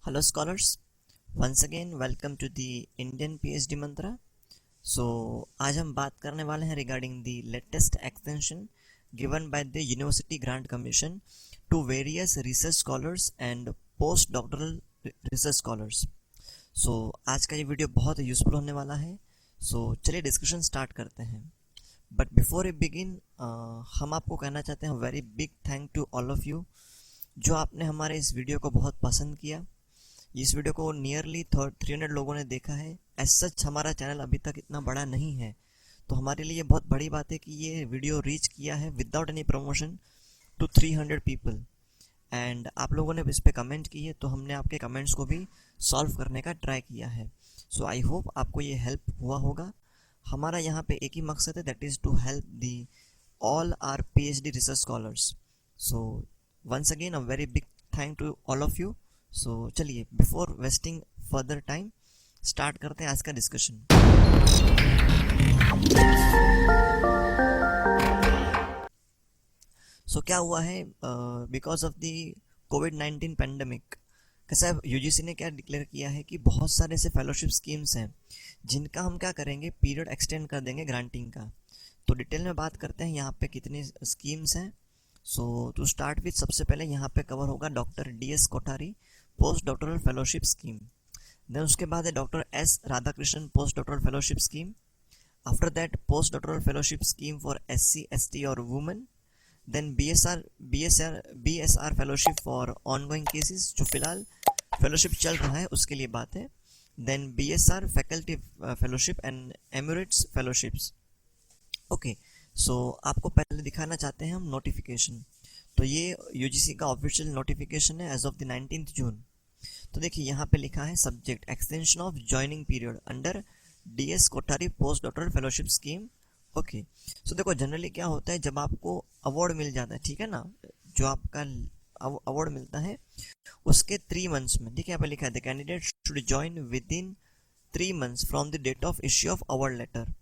Hello scholars, once again welcome to the Indian PhD Mantra. So आज हम बात करने वाले हैं regarding the latest extension given by the University Grant Commission to various research scholars and postdoctoral research scholars. So आज का ये video बहुत यूज़फुल होने वाला है. So चलिए डिस्कशन स्टार्ट करते हैं. बट बिफोर वी बिगिन हम आपको कहना चाहते हैं very big thank to all of you जो आपने हमारे इस वीडियो को बहुत पसंद किया. इस वीडियो को नियरली 300 लोगों ने देखा है. एज सच हमारा चैनल अभी तक इतना बड़ा नहीं है, तो हमारे लिए बहुत बड़ी बात है कि ये वीडियो रीच किया है without any promotion to 300 people. And आप लोगों ने इस पर कमेंट किए तो हमने आपके कमेंट्स को भी सॉल्व करने का ट्राई किया है. सो आई होप आपको ये हेल्प हुआ होगा. हमारा यहाँ पे एक ही मकसद है, that is to help the all our PhD research scholars. So once again a very big thank to all of you. So चलिए before wasting further time start करते हैं आज का डिस्कशन. सो क्या हुआ है बिकॉज ऑफ द कोविड-19 pandemic. कैसा है, यूजीसी ने क्या डिक्लेयर किया है कि बहुत सारे ऐसे फेलोशिप स्कीम्स हैं जिनका हम क्या करेंगे, पीरियड एक्सटेंड कर देंगे ग्रांटिंग का. तो डिटेल में बात करते हैं यहाँ पे कितनी स्कीम्स हैं. सो टू स्टार्ट विथ सबसे पहले यहाँ पे कवर होगा doctor DS Kothari post doctoral fellowship scheme. Then उसके बाद है doctor S Radhakrishnan post doctoral fellowship scheme. After that post doctoral fellowship scheme for SC ST और women. Then BSR fellowship for ongoing cases, जो फिलहाल फेलोशिप चल रहा है उसके लिए बात है. Then BSR faculty fellowship and emeritus fellowships. Okay, so आपको पहले दिखाना चाहते हैं हम नोटिफिकेशन. तो ये यूजीसी का ऑफिशियल नोटिफिकेशन है एज ऑफ द 19 जून. तो देखिए यहाँ पे लिखा है subject extension of joining period under DS Kothari post doctoral fellowship scheme. Okay, so देखो जनरली क्या होता है जब आपको अवार्ड मिल जाता है, ठीक है ना, जो आपका अवार्ड मिलता है उसके 3 मंथ्स में, ठीक है, यहाँ पे लिखा है the candidate should join within 3 months from the date of issue of award letter.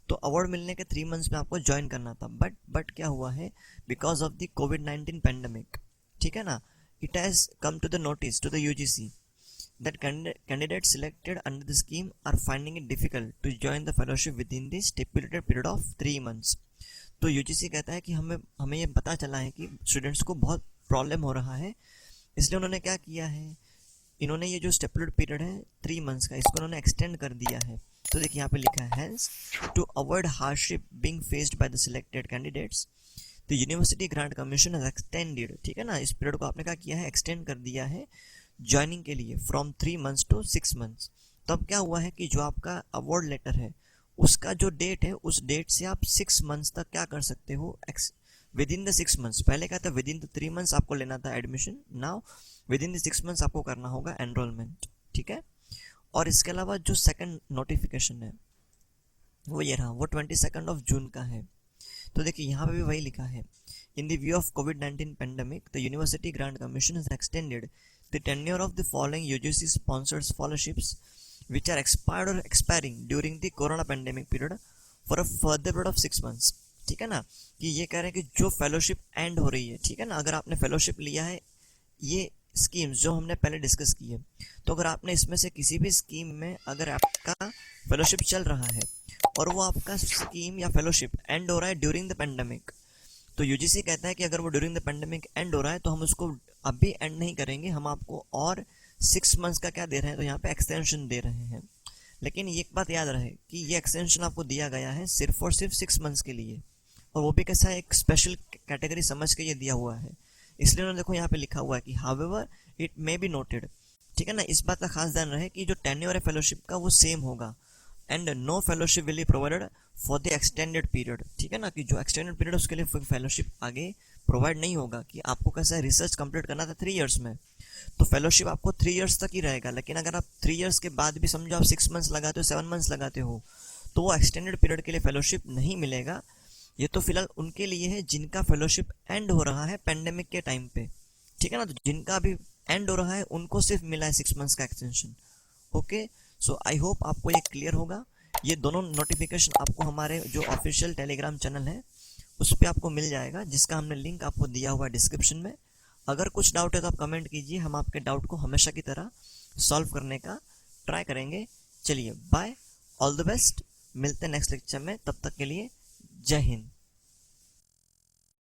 तो अवार्ड मिलने के 3 मंथ्स में आपको ज्वाइन करना था. बट क्या हुआ है, बिकॉज ऑफ द कोविड-19 पैंडमिक, ठीक है ना, it has come to the notice to the UGC that candidates selected under the scheme are finding it difficult to join the fellowship within the stipulated period of 3 months. तो UGC कहता है कि हमें ये पता चला है कि स्टूडेंट्स को बहुत प्रॉब्लम हो रहा है, इसलिए उन्होंने क्या किया है, इन्होंने ये जो स्टिपुलेटेड पीरियड है 3 मंथ्स का, इसको उन्होंने एक्सटेंड कर दिया है. तो देखिए यहाँ पे लिखा है hence to avoid hardship being faced by the selected candidates the university grant commission has extended, ठीक है ना, इस पीरियड को आपने क्या किया है, एक्सटेंड कर दिया है ज्वाइनिंग के लिए फ्रॉम 3 मंथ्स टू 6 मंथ्स. तो अब क्या हुआ है कि जो आपका अवार्ड लेटर है उसका जो डेट है उस डेट से आप 6 मंथ्स तक क्या कर सकते हो, विद इन द 6 मंथ्स. पहले क्या था, विद इन द 3 मंथ्स आपको लेना था admission, now with in the 6 months आपको करना होगा एनरोलमेंट, ठीक है. और इसके अलावा जो सेकंड नोटिफिकेशन है वो ये रहा, वो 22 जून का है. तो देखिए यहाँ पे भी वही लिखा है, in the view of covid pandemic the university grant commission has extended the tenure of the following UGC sponsored scholarships which are expired or expiring during the corona pandemic period for a further period of 6 months. ठीक है ना, कि ये कह रहे हैं कि जो फेलोशिप एंड हो रही है, ठीक है ना, अगर आपने फेलोशिप लिया है, ये स्कीम्स जो हमने पहले डिस्कस की है, तो अगर आपने इसमें से किसी भी स्कीम में अगर आपका फेलोशिप चल रहा है और वो आपका स्कीम या फेलोशिप एंड हो रहा है ड्यूरिंग द पेंडेमिक, तो यूजीसी कहता है कि अगर वो ड्यूरिंग द पेंडेमिक एंड हो रहा है तो हम उसको अभी एंड नहीं करेंगे, हम आपको और 6 मंथ्स का क्या दे रहे हैं, तो यहाँ पे एक्सटेंशन दे रहे हैं. लेकिन एक बात याद रहे कि ये एक्सटेंशन आपको दिया गया है सिर्फ और सिर्फ 6 मंथ्स के लिए, और वो भी कैसा है, एक स्पेशल कैटेगरी समझ के ये दिया हुआ है. इसलिए उन्होंने देखो यहाँ पे लिखा हुआ है कि however it may be noted, ठीक है ना, इस बात का खास ध्यान रहे कि जो टेन्योर है फेलोशिप का वो सेम होगा and no fellowship will be provided for the extended period, ठीक है ना, कि जो एक्सटेंडेड पीरियड उसके लिए फेलोशिप आगे प्रोवाइड नहीं होगा. कि आपको कैसा है, रिसर्च कंप्लीट करना था 3 इयर्स में, तो फेलोशिप आपको 3 इयर्स तक ही रहेगा. लेकिन अगर आप 3 इयर्स के बाद भी समझो आप 6 मंथ्स लगाते हो, 7 मंथ्स लगाते हो, तो वो एक्सटेंडेड पीरियड के लिए फेलोशिप नहीं मिलेगा. ये तो फिलहाल उनके लिए है जिनका फेलोशिप एंड हो रहा है पेंडेमिक के टाइम पे, ठीक है ना, तो जिनका अभी एंड हो रहा है उनको सिर्फ मिला है 6 मंथ्स का extension. Okay, so I hope आपको ये क्लियर होगा. ये दोनों नोटिफिकेशन आपको हमारे जो ऑफिशियल टेलीग्राम चैनल है उस पर आपको मिल जाएगा, जिसका हमने लिंक आपको दिया हुआ है डिस्क्रिप्शन में. अगर कुछ डाउट है तो आप कमेंट कीजिए, हम आपके डाउट को हमेशा की तरह सॉल्व करने का ट्राई करेंगे। चलिए बाय, ऑल द बेस्ट, मिलते हैं नेक्स्ट लेक्चर में, तब तक के लिए जय हिंद।